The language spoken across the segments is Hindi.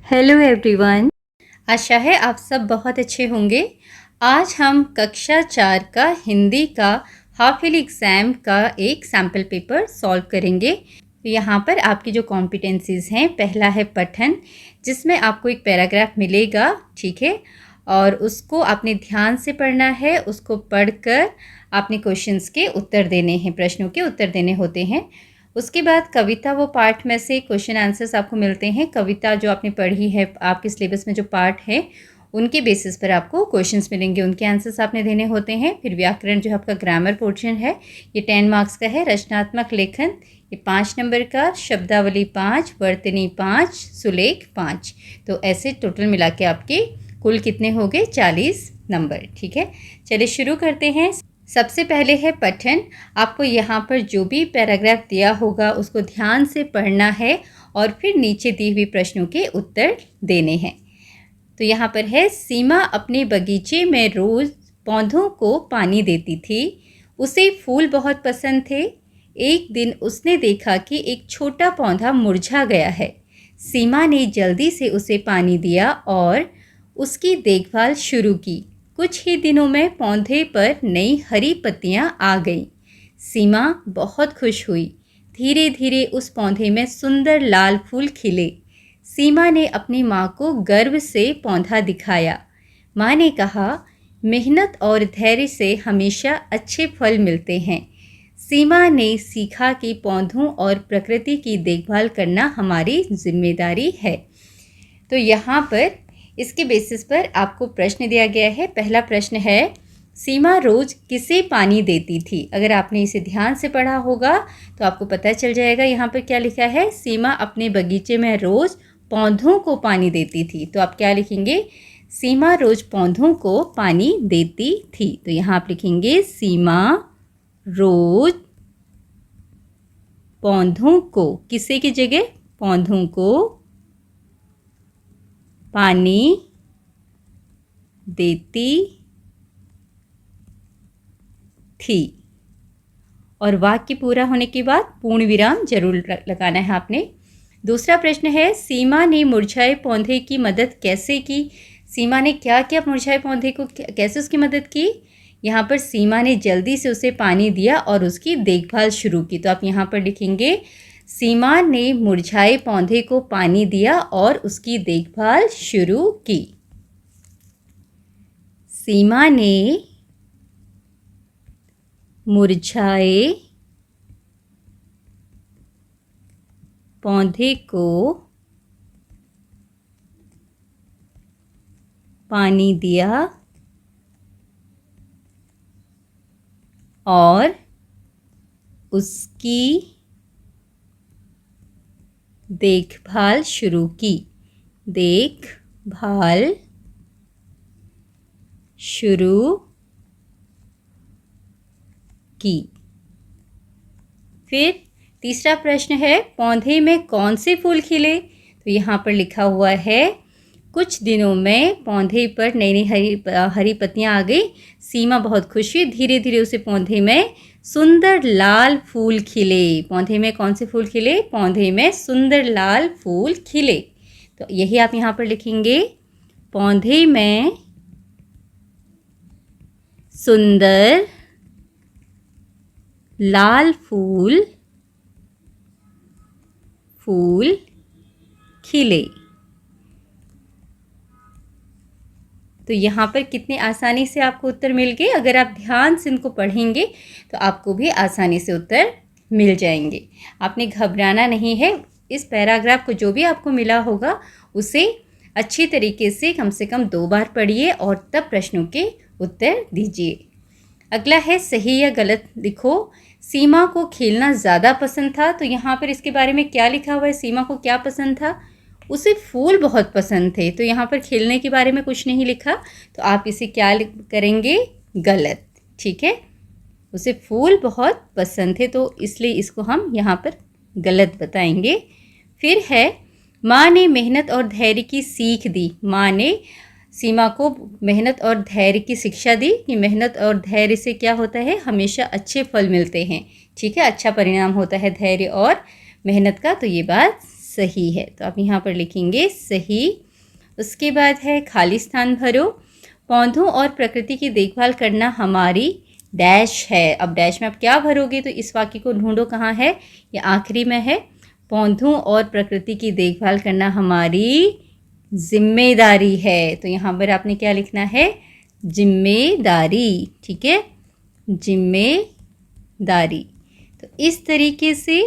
Hello everyone. आशा है आप सब बहुत अच्छे होंगे। आज हम कक्षा 4 का हिंदी का हाफ ईयरली एग्ज़ाम का एक सैम्पल पेपर सॉल्व करेंगे। यहाँ पर आपकी जो कॉम्पिटेंसीज़ हैं, पहला है पठन, जिसमें आपको एक पैराग्राफ मिलेगा, ठीक है, और उसको आपने ध्यान से पढ़ना है। उसको पढ़कर आपने क्वेश्चंस के उत्तर देने हैं, प्रश्नों के उत्तर देने होते हैं। उसके बाद कविता, वो पार्ट में से क्वेश्चन आंसर्स आपको मिलते हैं। कविता जो आपने पढ़ी है, आपके सिलेबस में जो पार्ट है, उनके बेसिस पर आपको क्वेश्चंस मिलेंगे, उनके आंसर्स आपने देने होते हैं। फिर व्याकरण जो आपका ग्रामर पोर्शन है, ये 10 मार्क्स का है। रचनात्मक लेखन ये 5 नंबर का। शब्दावली 5, वर्तनी 5, सुलेख 5। तो ऐसे टोटल मिला के आपके कुल कितने हो गए? 40 नंबर, ठीक है। चलिए शुरू करते हैं। सबसे पहले है पठन। आपको यहाँ पर जो भी पैराग्राफ दिया होगा उसको ध्यान से पढ़ना है और फिर नीचे दी हुई प्रश्नों के उत्तर देने हैं। तो यहाँ पर है, सीमा अपने बगीचे में रोज़ पौधों को पानी देती थी। उसे फूल बहुत पसंद थे। एक दिन उसने देखा कि एक छोटा पौधा मुरझा गया है। सीमा ने जल्दी से उसे पानी दिया और उसकी देखभाल शुरू की। कुछ ही दिनों में पौधे पर नई हरी पत्तियां आ गईं। सीमा बहुत खुश हुई। धीरे धीरे उस पौधे में सुंदर लाल फूल खिले। सीमा ने अपनी माँ को गर्व से पौधा दिखाया। माँ ने कहा, मेहनत और धैर्य से हमेशा अच्छे फल मिलते हैं। सीमा ने सीखा कि पौधों और प्रकृति की देखभाल करना हमारी जिम्मेदारी है। तो यहाँ पर इसके बेसिस पर आपको प्रश्न दिया गया है। पहला प्रश्न है, सीमा रोज़ किसे पानी देती थी? अगर आपने इसे ध्यान से पढ़ा होगा तो आपको पता चल जाएगा यहाँ पर क्या लिखा है। सीमा अपने बगीचे में रोज़ पौधों को पानी देती थी। तो आप क्या लिखेंगे? सीमा रोज़ पौधों को पानी देती थी। तो यहाँ आप लिखेंगे, सीमा रोज़ पौधों को, किसे की जगह? पौधों को पानी देती थी। और वाक्य पूरा होने के बाद पूर्ण विराम जरूर लगाना है आपने। दूसरा प्रश्न है, सीमा ने मुरझाए पौधे की मदद कैसे की? सीमा ने क्या किया? मुरझाए पौधे को कैसे उसकी मदद की? यहाँ पर सीमा ने जल्दी से उसे पानी दिया और उसकी देखभाल शुरू की। तो आप यहाँ पर लिखेंगे, सीमा ने मुरझाए पौधे को पानी दिया और उसकी देखभाल शुरू की। सीमा ने मुरझाए पौधे को पानी दिया और उसकी देखभाल शुरू की। देखभाल शुरू की। फिर तीसरा प्रश्न है, पौधे में कौन से फूल खिले? तो यहाँ पर लिखा हुआ है, कुछ दिनों में पौधे पर नई नई हरी पत्तियाँ आ गई। सीमा बहुत खुश हुई। धीरे धीरे उसे पौधे में सुंदर लाल फूल खिले। पौधे में कौन से फूल खिले? पौधे में सुंदर लाल फूल खिले। तो यही आप यहाँ पर लिखेंगे, पौधे में सुंदर लाल फूल खिले। तो यहाँ पर कितने आसानी से आपको उत्तर मिल गए। अगर आप ध्यान से इनको पढ़ेंगे तो आपको भी आसानी से उत्तर मिल जाएंगे। आपने घबराना नहीं है। इस पैराग्राफ को जो भी आपको मिला होगा उसे अच्छी तरीके से कम 2 बार पढ़िए और तब प्रश्नों के उत्तर दीजिए। अगला है, सही या गलत लिखो। सीमा को खेलना ज़्यादा पसंद था। तो यहाँ पर इसके बारे में क्या लिखा हुआ है? सीमा को क्या पसंद था? उसे फूल बहुत पसंद थे। तो यहाँ पर खेलने के बारे में कुछ नहीं लिखा। तो आप इसे क्या करेंगे? गलत, ठीक है। उसे फूल बहुत पसंद थे तो इसलिए इसको हम यहाँ पर गलत बताएंगे। फिर है, माँ ने मेहनत और धैर्य की सीख दी। माँ ने सीमा को मेहनत और धैर्य की शिक्षा दी कि मेहनत और धैर्य से क्या होता है? हमेशा अच्छे फल मिलते हैं, ठीक है। अच्छा परिणाम होता है धैर्य और मेहनत का। तो ये बात सही है। तो आप यहाँ पर लिखेंगे सही। उसके बाद है खाली स्थान भरो। पौधों और प्रकृति की देखभाल करना हमारी डैश है। अब डैश में आप क्या भरोगे, तो इस वाक्य को ढूंढो कहाँ है, ये आखिरी में है। पौधों और प्रकृति की देखभाल करना हमारी जिम्मेदारी है। तो यहाँ पर आपने क्या लिखना है, जिम्मेदारी। ठीक है, जिम्मेदारी। तो इस तरीके से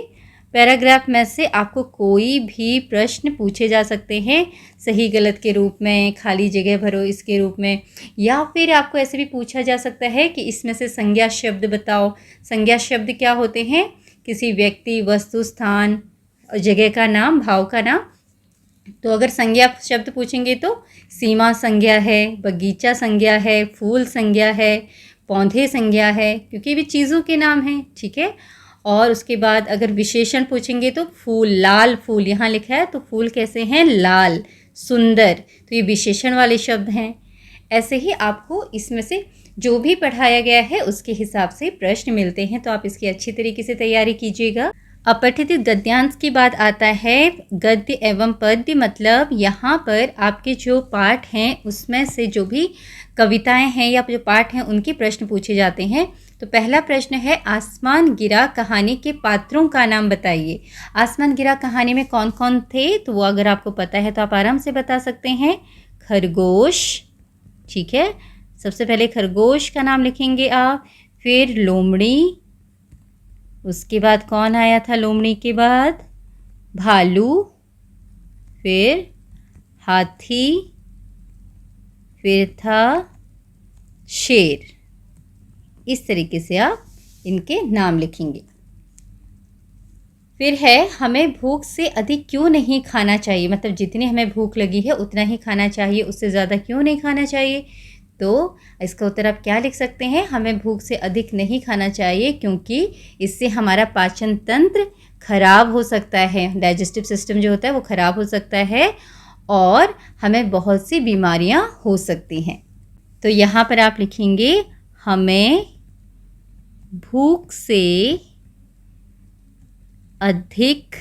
पैराग्राफ में से आपको कोई भी प्रश्न पूछे जा सकते हैं, सही गलत के रूप में, खाली जगह भरो इसके रूप में, या फिर आपको ऐसे भी पूछा जा सकता है कि इसमें से संज्ञा शब्द बताओ। संज्ञा शब्द क्या होते हैं, किसी व्यक्ति, वस्तु, स्थान, जगह का नाम, भाव का नाम। तो अगर संज्ञा शब्द पूछेंगे तो सीमा संज्ञा है, बगीचा संज्ञा है, फूल संज्ञा है, पौधे संज्ञा है, क्योंकि भी चीज़ों के नाम हैं। ठीक है। और उसके बाद अगर विशेषण पूछेंगे तो फूल, लाल फूल यहाँ लिखा है, तो फूल कैसे हैं, लाल, सुंदर, तो ये विशेषण वाले शब्द हैं। ऐसे ही आपको इसमें से जो भी पढ़ाया गया है उसके हिसाब से प्रश्न मिलते हैं, तो आप इसकी अच्छी तरीके से तैयारी कीजिएगा। अपठित गद्यांश की बात आता है गद्य एवं पद्य, मतलब यहाँ पर आपके जो पाठ हैं उसमें से जो भी कविताएं हैं या जो पाठ हैं उनके प्रश्न पूछे जाते हैं। तो पहला प्रश्न है, आसमान गिरा कहानी के पात्रों का नाम बताइए। आसमान गिरा कहानी में कौन कौन थे, तो वो अगर आपको पता है तो आप आराम से बता सकते हैं। खरगोश, ठीक है, सबसे पहले खरगोश का नाम लिखेंगे आप, फिर लोमड़ी, उसके बाद कौन आया था लोमड़ी के बाद, भालू, फिर हाथी, फिर था शेर। इस तरीके से आप इनके नाम लिखेंगे। फिर है, हमें भूख से अधिक क्यों नहीं खाना चाहिए, मतलब जितनी हमें भूख लगी है उतना ही खाना चाहिए, उससे ज़्यादा क्यों नहीं खाना चाहिए। तो इसका उत्तर आप क्या लिख सकते हैं, हमें भूख से अधिक नहीं खाना चाहिए क्योंकि इससे हमारा पाचन तंत्र खराब हो सकता है, डाइजेस्टिव सिस्टम जो होता है वो खराब हो सकता है और हमें बहुत सी बीमारियां हो सकती हैं। तो यहाँ पर आप लिखेंगे, हमें भूख से अधिक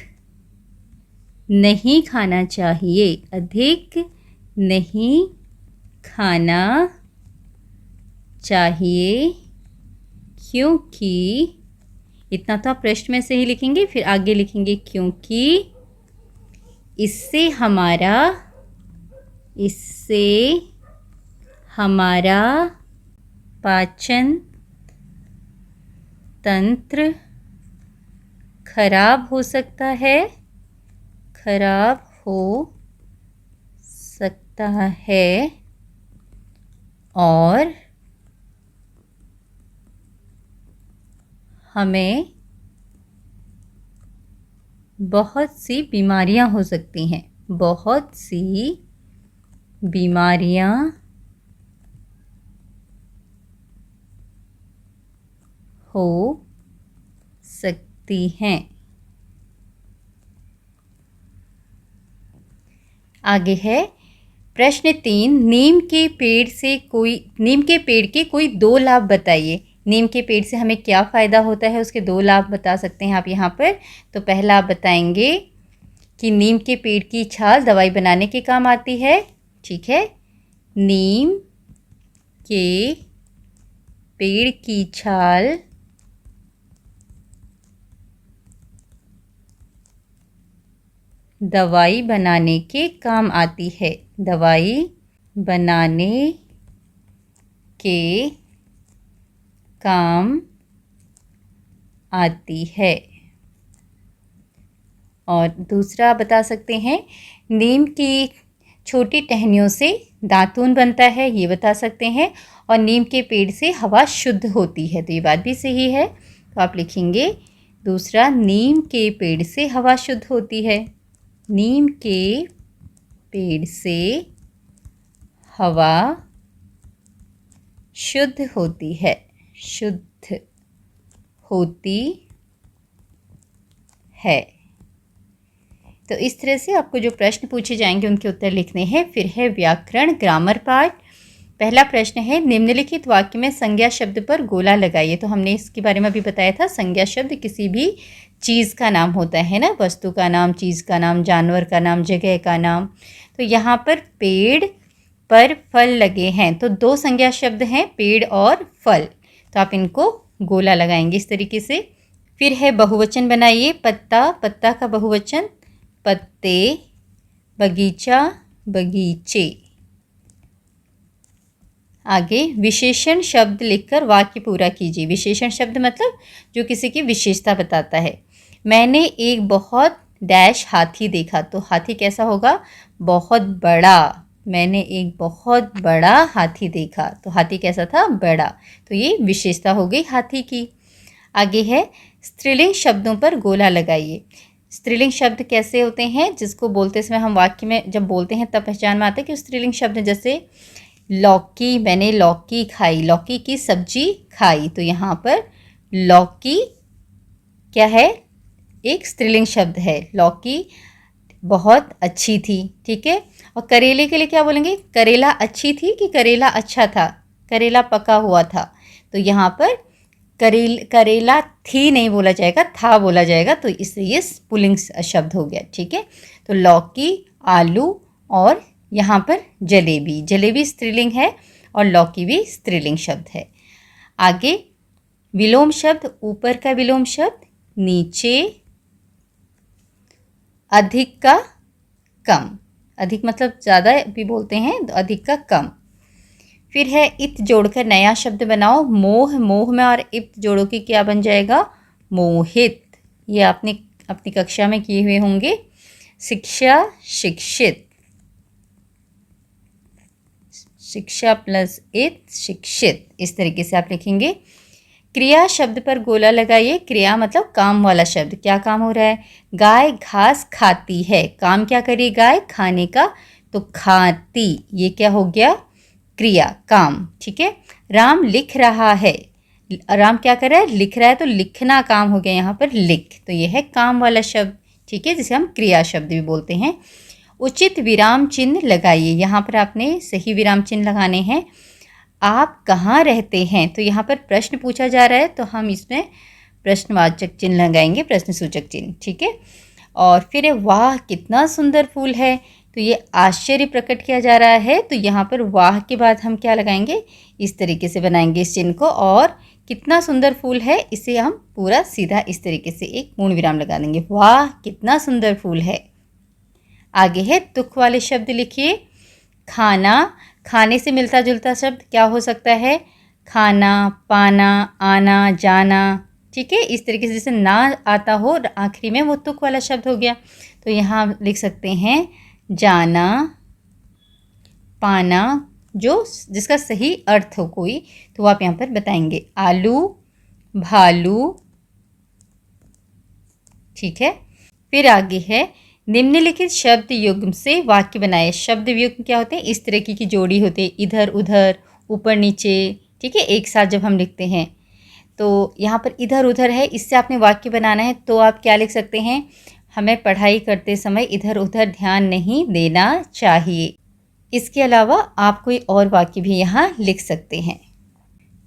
नहीं खाना चाहिए, अधिक नहीं खाना चाहिए क्योंकि, इतना तो आप प्रश्न में से ही लिखेंगे, फिर आगे लिखेंगे क्योंकि इससे हमारा पाचन तंत्र खराब हो सकता है, खराब हो सकता है और हमें बहुत सी बीमारियां हो सकती हैं, बहुत सी बीमारियां हो सकती हैं। आगे है प्रश्न 3, नीम के पेड़ के कोई 2 लाभ बताइए। नीम के पेड़ से हमें क्या फ़ायदा होता है, उसके 2 लाभ बता सकते हैं आप यहाँ पर। तो पहला आप बताएंगे कि नीम के पेड़ की छाल दवाई बनाने के काम आती है। ठीक है, नीम के पेड़ की छाल दवाई बनाने के काम आती है, दवाई बनाने के काम आती है। और दूसरा बता सकते हैं, नीम की छोटी टहनियों से दातून बनता है, ये बता सकते हैं। और नीम के पेड़ से हवा शुद्ध होती है, तो ये बात भी सही है। तो आप लिखेंगे दूसरा, नीम के पेड़ से हवा शुद्ध होती है, नीम के पेड़ से हवा शुद्ध होती है, शुद्ध होती है। तो इस तरह से आपको जो प्रश्न पूछे जाएंगे उनके उत्तर लिखने हैं। फिर है व्याकरण, ग्रामर पार्ट। पहला प्रश्न है, निम्नलिखित वाक्य में संज्ञा शब्द पर गोला लगाइए। तो हमने इसके बारे में अभी बताया था, संज्ञा शब्द किसी भी चीज़ का नाम होता है ना, वस्तु का नाम, चीज़ का नाम, जानवर का नाम, जगह का नाम। तो यहाँ पर पेड़ पर फल लगे हैं, तो दो संज्ञा शब्द हैं, पेड़ और फल। तो आप इनको गोला लगाएंगे इस तरीके से। फिर है बहुवचन बनाइए। पत्ता, पत्ता का बहुवचन पत्ते, बगीचा, बगीचे। आगे विशेषण शब्द लिखकर वाक्य पूरा कीजिए। विशेषण शब्द मतलब जो किसी की विशेषता बताता है। मैंने एक बहुत डैश हाथी देखा, तो हाथी कैसा होगा? बहुत बड़ा। मैंने एक बहुत बड़ा हाथी देखा, तो हाथी कैसा था? बड़ा। तो ये विशेषता हो गई हाथी की। आगे है स्त्रीलिंग शब्दों पर गोला लगाइए। स्त्रीलिंग शब्द कैसे होते हैं? जिसको बोलते समय हम वाक्य में जब बोलते हैं तब पहचान में आता है कि स्त्रीलिंग शब्द। जैसे लौकी, मैंने लौकी खाई, लौकी की सब्जी खाई। तो यहाँ पर लौकी क्या है? एक स्त्रीलिंग शब्द है। लौकी बहुत अच्छी थी, ठीक है। और करेले के लिए क्या बोलेंगे? करेला अच्छी थी कि करेला अच्छा था? करेला पका हुआ था। तो यहाँ पर करेला थी नहीं बोला जाएगा, था बोला जाएगा। तो इसलिए ये पुल्लिंग शब्द हो गया, ठीक है। तो लौकी, आलू और यहाँ पर जलेबी, जलेबी स्त्रीलिंग है और लौकी भी स्त्रीलिंग शब्द है। आगे विलोम शब्द, ऊपर का विलोम शब्द, नीचे, अधिक का कम। अधिक मतलब ज़्यादा भी बोलते हैं, तो अधिक का कम। फिर है इत जोड़कर नया शब्द बनाओ। मोह, मोह में और इत जोड़ो कि क्या बन जाएगा? मोहित। ये आपने अपनी कक्षा में किए हुए होंगे। शिक्षा, शिक्षित। शिक्षा प्लस इत, शिक्षित। इस तरीके से आप लिखेंगे। क्रिया शब्द पर गोला लगाइए। क्रिया मतलब काम वाला शब्द। क्या काम हो रहा है? गाय घास खाती है। काम क्या करी गाय? खाने का। तो खाती, ये क्या हो गया? क्रिया, काम, ठीक है। राम लिख रहा है। राम क्या कर रहा है? लिख रहा है। तो लिखना काम हो गया यहाँ पर लिख। तो ये है काम वाला शब्द, ठीक है, जिसे हम क्रिया शब्द भी बोलते हैं। उचित विराम चिन्ह लगाइए। यहाँ पर आपने सही विराम चिन्ह लगाने हैं। आप कहाँ रहते हैं? तो यहाँ पर प्रश्न पूछा जा रहा है, तो हम इसमें प्रश्नवाचक चिन्ह लगाएंगे, प्रश्न सूचक चिन्ह, ठीक है। और फिर वाह कितना सुंदर फूल है, तो ये आश्चर्य प्रकट किया जा रहा है। तो यहाँ पर वाह के बाद हम क्या लगाएंगे? इस तरीके से बनाएंगे इस चिन्ह को। और कितना सुंदर फूल है, इसे हम पूरा सीधा इस तरीके से एक पूर्ण विराम लगा देंगे। वाह कितना सुंदर फूल है। आगे है तुक वाले शब्द लिखिए। खाना, खाने से मिलता जुलता शब्द क्या हो सकता है? खाना, पाना, आना, जाना, ठीक है। इस तरीके से जैसे ना आता हो आखिरी में, वो तुक वाला शब्द हो गया। तो यहाँ लिख सकते हैं जाना, पाना, जो जिसका सही अर्थ हो कोई, तो आप यहाँ पर बताएंगे। आलू, भालू, ठीक है। फिर आगे है निम्नलिखित शब्द युग्म से वाक्य बनाए। शब्द युग्म क्या होते हैं? इस तरह की जोड़ी होती है, इधर उधर, ऊपर नीचे, ठीक है, एक साथ जब हम लिखते हैं। तो यहाँ पर इधर उधर है, इससे आपने वाक्य बनाना है। तो आप क्या लिख सकते हैं? हमें पढ़ाई करते समय इधर उधर ध्यान नहीं देना चाहिए। इसके अलावा आप कोई और वाक्य भी यहाँ लिख सकते हैं।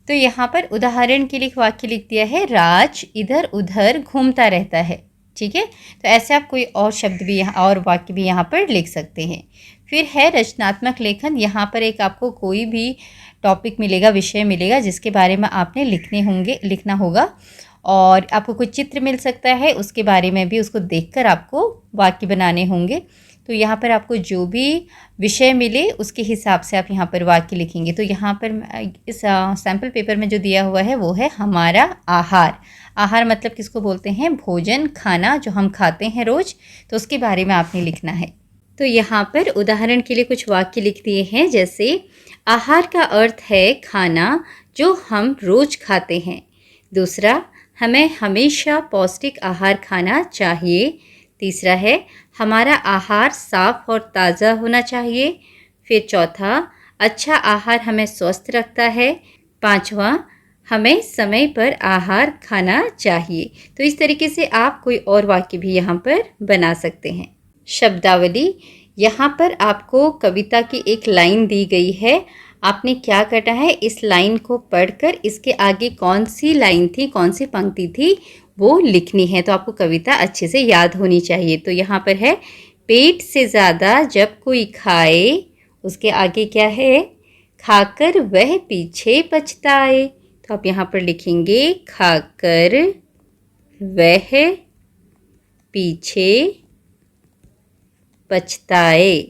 तो यहाँ पर उदाहरण के लिए वाक्य लिख दिया है, राज इधर उधर घूमता रहता है, ठीक है। तो ऐसे आप कोई और शब्द भी यहाँ और वाक्य भी यहाँ पर लिख सकते हैं। फिर है रचनात्मक लेखन। यहाँ पर एक आपको कोई भी टॉपिक मिलेगा, विषय मिलेगा, जिसके बारे में आपने लिखना होगा। और आपको कोई चित्र मिल सकता है, उसके बारे में भी उसको देखकर आपको वाक्य बनाने होंगे। तो यहाँ पर आपको जो भी विषय मिले उसके हिसाब से आप यहाँ पर वाक्य लिखेंगे। तो यहाँ पर इस सैम्पल पेपर में जो दिया हुआ है वो है हमारा आहार। आहार मतलब किसको बोलते हैं? भोजन, खाना जो हम खाते हैं रोज़, तो उसके बारे में आपने लिखना है। तो यहाँ पर उदाहरण के लिए कुछ वाक्य लिख दिए हैं, जैसे आहार का अर्थ है खाना जो हम रोज़ खाते हैं। दूसरा, हमें हमेशा पौष्टिक आहार खाना चाहिए। तीसरा है हमारा आहार साफ और ताज़ा होना चाहिए। फिर चौथा, अच्छा आहार हमें स्वस्थ रखता है। पांचवा, हमें समय पर आहार खाना चाहिए। तो इस तरीके से आप कोई और वाक्य भी यहाँ पर बना सकते हैं। शब्दावली, यहाँ पर आपको कविता की एक लाइन दी गई है, आपने क्या करना है, इस लाइन को पढ़कर इसके आगे कौन सी लाइन थी, कौन सी पंक्ति थी, वो लिखनी है। तो आपको कविता अच्छे से याद होनी चाहिए। तो यहाँ पर है, पेट से ज़्यादा जब कोई खाए, उसके आगे क्या है, खाकर वह पीछे पछताए। तो आप यहाँ पर लिखेंगे खाकर वह पीछे पछताए,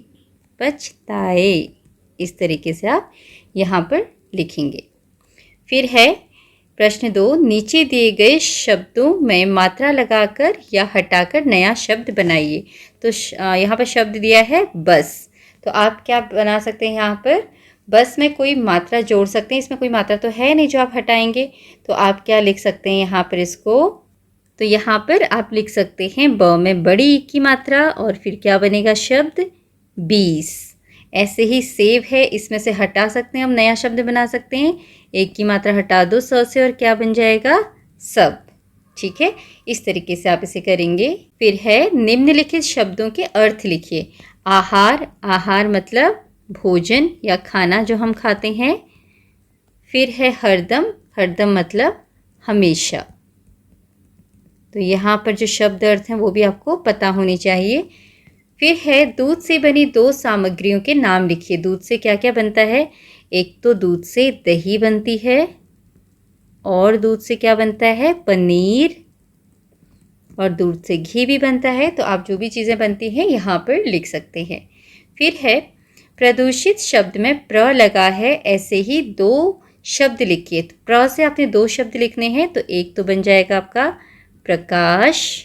पछताए। इस तरीके से आप यहाँ पर लिखेंगे। फिर है प्रश्न 2, नीचे दिए गए शब्दों में मात्रा लगाकर या हटाकर नया शब्द बनाइए। तो यहाँ पर शब्द दिया है बस, तो आप क्या बना सकते हैं, यहाँ पर बस में कोई मात्रा जोड़ सकते हैं। इसमें कोई मात्रा तो है नहीं जो आप हटाएंगे, तो आप क्या लिख सकते हैं यहाँ पर इसको, तो यहाँ पर आप लिख सकते हैं ब में बड़ी ई की मात्रा और फिर क्या बनेगा शब्द 20। ऐसे ही सेव है, इसमें से हटा सकते हैं, हम नया शब्द बना सकते हैं। एक की मात्रा हटा दो स से और क्या बन जाएगा सब। ठीक है, इस तरीके से आप इसे करेंगे। फिर है निम्नलिखित शब्दों के अर्थ लिखिए। आहार, आहार मतलब भोजन या खाना जो हम खाते हैं। फिर है हरदम, हरदम मतलब हमेशा। तो यहाँ पर जो शब्द अर्थ हैं वो भी आपको पता होने चाहिए। फिर है दूध से बनी 2 सामग्रियों के नाम लिखिए। दूध से क्या क्या बनता है, एक तो दूध से दही बनती है, और दूध से क्या बनता है पनीर, और दूध से घी भी बनता है। तो आप जो भी चीज़ें बनती हैं यहाँ पर लिख सकते हैं। फिर है प्रदूषित शब्द में प्र लगा है, ऐसे ही 2 शब्द लिखिए। तो प्र से आपने 2 शब्द लिखने हैं, तो एक तो बन जाएगा आपका प्रकाश,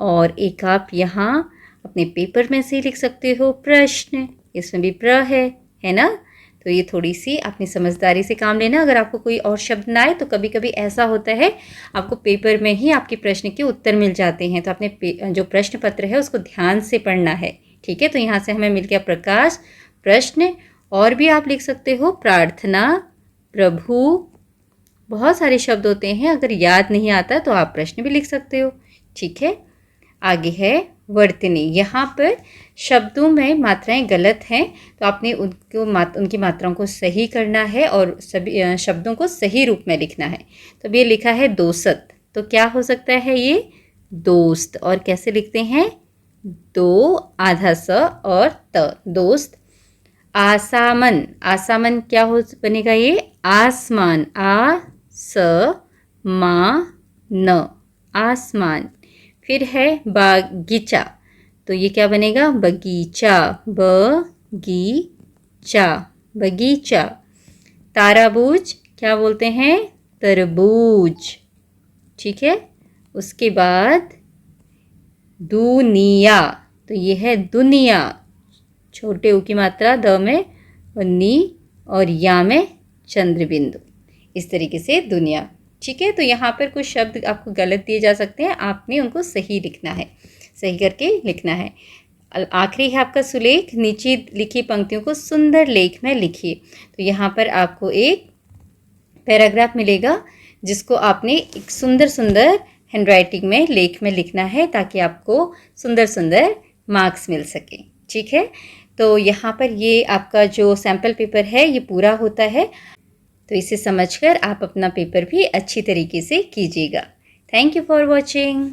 और एक आप यहाँ अपने पेपर में से लिख सकते हो प्रश्न, इसमें भी प्र है ना। तो ये थोड़ी सी आपने समझदारी से काम लेना। अगर आपको कोई और शब्द ना आए तो कभी कभी ऐसा होता है आपको पेपर में ही आपके प्रश्न के उत्तर मिल जाते हैं, तो आपने जो प्रश्न पत्र है उसको ध्यान से पढ़ना है। ठीक है, तो यहाँ से हमें मिल गया प्रकाश, प्रश्न, और भी आप लिख सकते हो प्रार्थना, प्रभु, बहुत सारे शब्द होते हैं। अगर याद नहीं आता तो आप प्रश्न भी लिख सकते हो। ठीक है, आगे है वर्तनी। यहाँ पर शब्दों में मात्राएं गलत हैं, तो आपने उनकी मात्राओं को सही करना है और सभी शब्दों को सही रूप में लिखना है। तो ये लिखा है दोस्त, तो क्या हो सकता है ये दोस्त, और कैसे लिखते हैं 2 आधा स और त, दोस्त। आसामन, आसामन क्या हो बनेगा ये आसमान, आ स मा न, आसमान। फिर है बागीचा, तो ये क्या बनेगा बगीचा, बगीचा, बगीचा। ताराबूज क्या बोलते हैं तरबूज। ठीक है, उसके बाद दुनिया, तो ये है दुनिया, छोटे ऊ की मात्रा द में और नी और या में चंद्र बिंदु, इस तरीके से दुनिया। ठीक है, तो यहाँ पर कुछ शब्द आपको गलत दिए जा सकते हैं, आपने उनको सही लिखना है, सही करके लिखना है। आखिरी है आपका सुलेख, नीचे लिखी पंक्तियों को सुंदर लेख में लिखिए। तो यहाँ पर आपको एक पैराग्राफ मिलेगा जिसको आपने एक सुंदर सुंदर हैंडराइटिंग में लेख में लिखना है, ताकि आपको सुंदर सुंदर मार्क्स मिल सके। ठीक है, तो यहाँ पर ये आपका जो सैम्पल पेपर है ये पूरा होता है, तो इसे समझकर आप अपना पेपर भी अच्छी तरीके से कीजिएगा। Thank you for watching.